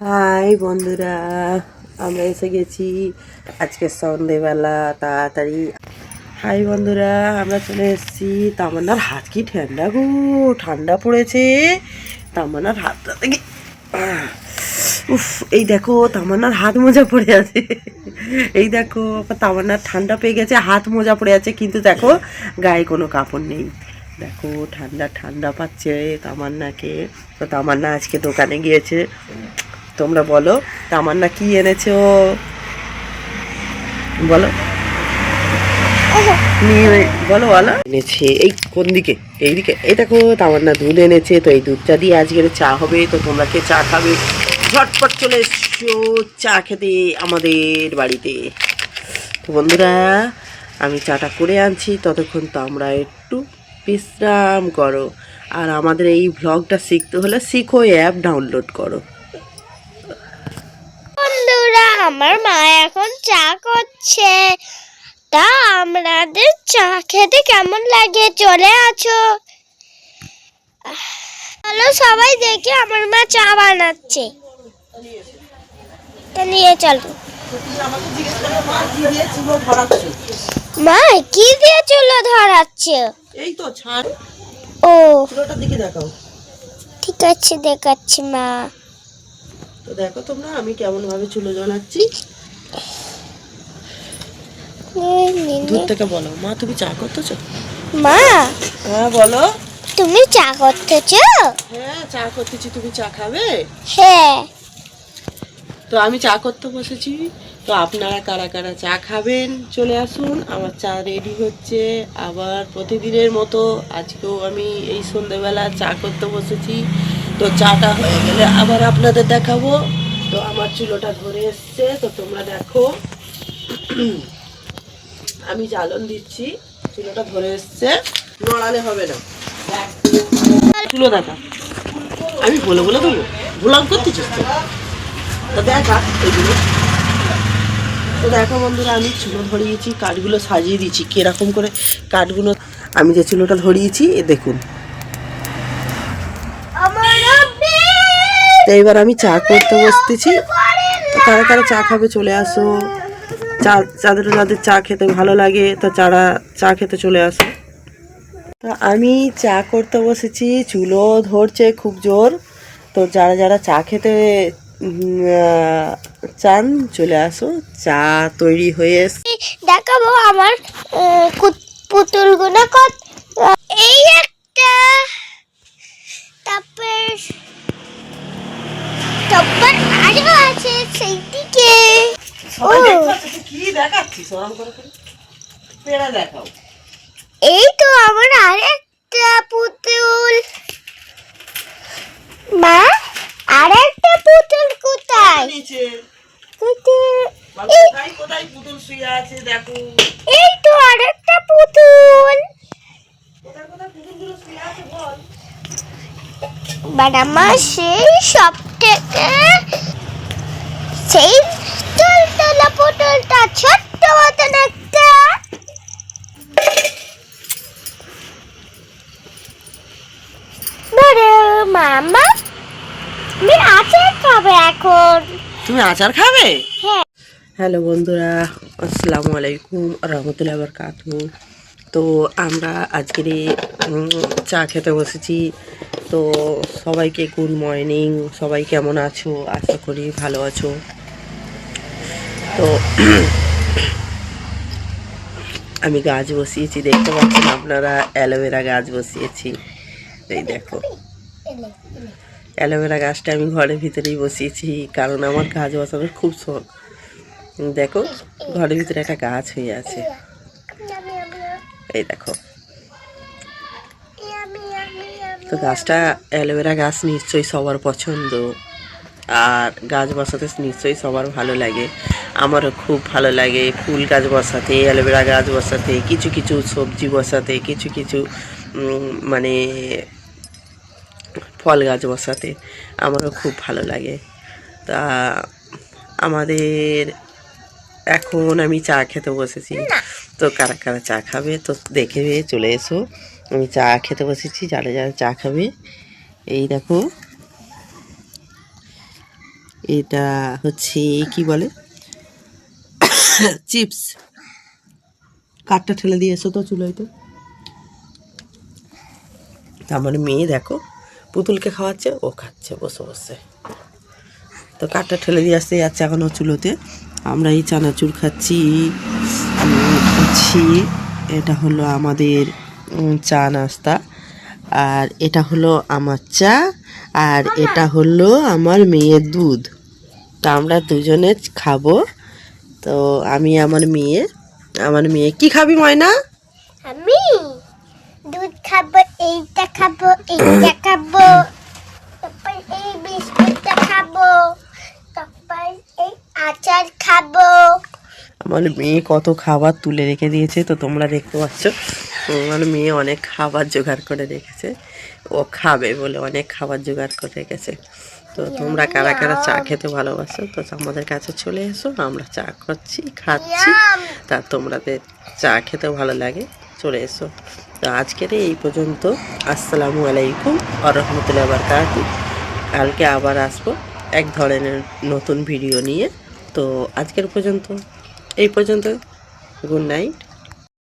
High বন্ধুরা, আমরা এসে গেছি আজকে সন্ধেবেলা তাড়াতাড়ি। হাই বন্ধুরা, আমরা চলে এসেছি। তামান্নার হাত কি ঠান্ডা গো, ঠান্ডা পড়েছে। তামান্নার হাতটা থেকে উফ, এই দেখো তামান্নার হাত মোজা পড়ে আছে। এই দেখো তামান্নার ঠান্ডা পেয়ে গেছে, হাত মোজা পড়ে আছে, কিন্তু দেখো গায়ে কোনো কাপড় নেই। দেখো ঠান্ডা ঠান্ডা পাচ্ছে তামান্নাকে। তো তামান্না আজকে দোকানে গিয়েছে। তোমরা বলো তামান্না কি এনেছো, বলো বলো বলো। এনেছে এই কোন দিকে, এইদিকে। এই দেখো তামান্না দুধ এনেছে, তো এই দুধটা দিয়ে আজকের চা হবে। তো তোমরা কে চা খাবে ঝটপট চলে এসছো চা খেতে আমাদের বাড়িতে। তো বন্ধুরা, আমি চাটা করে আনছি, ততক্ষণ তোমরা একটু বিশ্রাম করো। আর আমাদের এই ব্লগটা শিখতে হলে শিখো অ্যাপ ডাউনলোড করো। বন্ধুরা, আমার মা এখন চা করছে, তা আমাদের চা খেতে কেমন লাগে চলে আসো। হ্যালো সবাই, দেখে আমার মা চা বানাচ্ছে, তা নিয়ে চলো। মা কি দিয়ে চুলো ধরাচ্ছে? এই তো ছাড়, ও চুলোটার দিকে দেখাও। ঠিক আছে, দেখাচ্ছি মা। তো দেখো তোমরা আমি কেমন ভাবে চুলো জ্বালাচ্ছি। দূর থেকে বলো, মা তুমি চা করতেছো? মা হ্যাঁ বলো। তুমি চা করতেছো? হ্যাঁ চা করতেছি, তুমি চা খাবে? হ্যাঁ। তো আমি চা করতে বসেছি। তো আপনারা কারা কারা চা খাবেন চলে আসুন, আমার চা রেডি হচ্ছে। আবার প্রতিদিনের মতো আজকেও আমি এই সন্ধ্যেবেলা চা করতে বসেছি। তো চাটা হয়ে গেলে আবার আপনাদের দেখাবো। তো আমার চুলোটা ধরে এসছে, তো তোমরা দেখো আমি জ্বালন দিচ্ছি। চুলোটা ধরে এসছে, নড়ালে হবে না। চুলো দেখা আমি বলে বলে দেবো, ভুলাম করতেছিস তো। তো দেখা এইগুলো। তো দেখো বন্ধুরা, আমি চুলো ধরিয়েছি, কাঠগুলো সাজিয়ে দিচ্ছি কিরকম করে। কাঠগুলো আমি যে চুলোটা ধরিয়েছি এ দেখুন। তো এবার আমি চা করতে বসতেছি। তো কারা কারা চা খাবে চলে আসো। চা যাদের যাদের চা খেতে ভালো লাগে তো চা খেতে চলে আসো। তো আমি চা করতে বসেছি, চুলো ধরছে খুব জোর। তো যারা যারা চা খেতে চান চলে আসো, চা তৈরি হয়ে দেখাবো আমার পুতুলগুলো কত। এই একটা, তারপর আরো আছে সেই দিকে। কি দেখাচ্ছিস, ওরম করে পেড়া দেখাও। এই তো আমার আরেকটা পুতুল। মা, আরেকটা পুতুল কোথায়? নিচে কোথায় পুতুল শুয়ে আছে দেখো। এই তো আরেকটা পুতুল। কোথায় কোথায় পুতুলগুলো শুয়ে আছে বল। বাট আমার সেই সব থেকে সেই টলটলা পুতুলটা ছোট্ট মতন একটা। মামা, আমি আচার খাবে এখন। তুমি আচার খাবে? হ্যাঁ। হ্যালো বন্ধুরা, আসসালামু আলাইকুম রহমতুল্লাহ বারকাতুহু। তো আমরা আজকের চা খেতে বসেছি। তো সবাইকে গুড মর্নিং, সবাই কেমন আছো? আশা করি ভালো আছো। তো আমি গাছ বসিয়েছি, দেখতে পাচ্ছেন আপনারা, অ্যালোভেরা গাছ বসিয়েছি। এই দেখো অ্যালোভেরা গাছটা আমি ঘরের ভিতরেই বসিয়েছি, কারণ আমার গাছ বসানোর খুব শখ। দেখো ঘরের ভিতরে একটা গাছ হয়ে আছে, এই দেখো। তো গাছটা অ্যালোভেরা গাছ নিশ্চয়ই সবার পছন্দ, আর গাছ বসাতে নিশ্চয়ই সবার ভালো লাগে। আমারও খুব ভালো লাগে ফুল গাছ বসাতে, অ্যালোভেরা গাছ বসাতে, কিছু কিছু সবজি বসাতে, কিছু কিছু মানে ফল গাছ বসাতে আমারও খুব ভালো লাগে। তা আমাদের এখন আমি চা খেতে বসেছি। তো কারা কারা চা খাবে তো দেখে চলে এসো। আমি চা খেতে বসেছি, যারা যারা চা খাবে এই দেখো এটা হচ্ছে কি বলে চিপস। কাঠটা ঠেলে দিয়ে এসো তো চুলোইতে। আমার মেয়ে দেখো পুতুলকে খাওয়াচ্ছে, ও খাচ্ছে বসে বসে। তো কাঠটা ঠেলে দিয়ে আসতে যাচ্ছে এখনও চুলোতে। আমরা এই চানাচুর খাচ্ছি। এটা হলো আমাদের চা নাস্তা, আর এটা হলো আমার চা, আর এটা হলো আমার মেয়ের দুধ। তো আমরা দুজনে খাবো। তো আমি আমার মেয়ে কি খাবি ময়না? আমি দুধ খাবো, এইটা খাবো, এইটা খাবো, তারপর এই বিস্কুটটা খাবো, তারপর এই আচার খাবো। আমার মেয়ে কত খাবার তুলে রেখে দিয়েছে, তো তোমরা দেখতে পাচ্ছ। আমার মেয়ে অনেক খাবার জোগাড় করে রেখেছে, ও খাবে বলে অনেক খাবার জোগাড় করে রেখেছে। তো তোমরা কারা কারা চা খেতে ভালোবাসো তো আমাদের কাছে চলে এসো, আমরা চা খাচ্ছি। তা তোমাদের চা খেতে ভালো লাগে চলে এসো। তো আজকের এই পর্যন্ত। আসসালামু আলাইকুম ওয়া রাহমাতুল্লাহি ওয়া বারাকাতুহু। কালকে আবার আসবো এক ধরনের নতুন ভিডিও নিয়ে। তো আজকের পর্যন্ত এই পর্যন্ত। Good night.